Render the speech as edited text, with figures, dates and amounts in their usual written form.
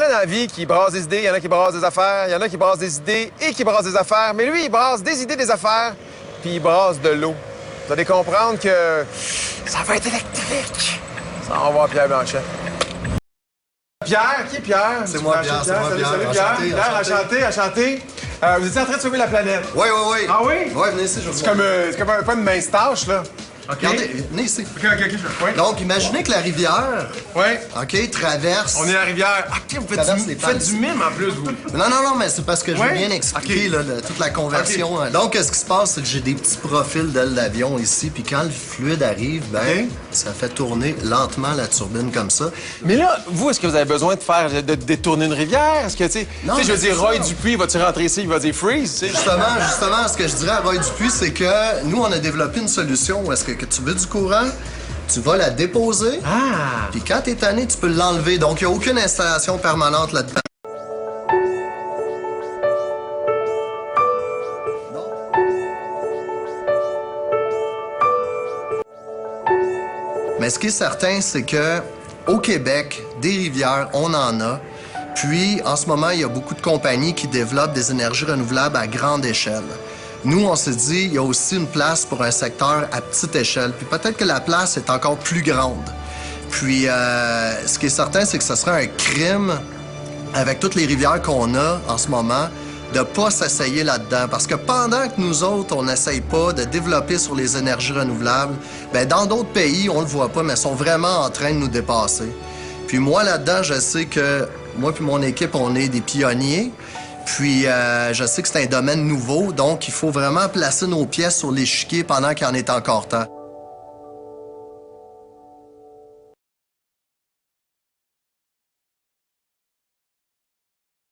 en a dans la vie qui brassent des idées, il y en a qui brassent des affaires, il y en a qui brassent des idées et qui brassent des affaires. Mais lui, il brasse des idées, des affaires, puis il brasse de l'eau. Vous allez comprendre que ça va être électrique. Ça, on va voir Pierre Blanchet. Pierre, qui est Pierre? C'est moi, Pierre, c'est moi, Salut, Pierre. salut, Pierre. Enchanté, Pierre, enchanté. Vous étiez en train de sauver la planète. Oui. Ah oui? Oui, venez ici, je vous C'est comme pas une mince tâche, là. OK. Regardez, venez ici. OK, je vais. Donc, imaginez que la rivière, OK, traverse... On est à la rivière. OK, vous faites du mime en plus, vous. Non, mais c'est parce que je veux bien expliquer là, toute la conversion. Donc, ce qui se passe, c'est que j'ai des petits profils d'ailes d'avion ici, puis quand le fluide arrive, ben, ça fait tourner lentement la turbine comme ça. Mais là, vous, est-ce que vous avez besoin de détourner une rivière? Est-ce que, tu sais, je veux dire, Roy Dupuis, va-tu rentrer ici, il va dire freeze, tu sais? Justement, ce que je dirais à Roy Dupuis, c'est que nous, on a développé une solution où est-ce que tu veux du courant, tu vas la déposer, puis quand t'es tanné, tu peux l'enlever. Donc, il n'y a aucune installation permanente là-dedans. Mais ce qui est certain, c'est que au Québec, des rivières, on en a. Puis, en ce moment, il y a beaucoup de compagnies qui développent des énergies renouvelables à grande échelle. Nous, on s'est dit, il y a aussi une place pour un secteur à petite échelle. Puis peut-être que la place est encore plus grande. Puis, ce qui est certain, c'est que ce serait un crime, avec toutes les rivières qu'on a en ce moment, de pas s'essayer là-dedans. Parce que pendant que nous autres, on n'essaye pas de développer sur les énergies renouvelables, bien, dans d'autres pays, on le voit pas, mais sont vraiment en train de nous dépasser. Puis moi, là-dedans, je sais que moi puis mon équipe, on est des pionniers. Puis je sais que c'est un domaine nouveau, donc il faut vraiment placer nos pièces sur l'échiquier pendant qu'il en est encore temps.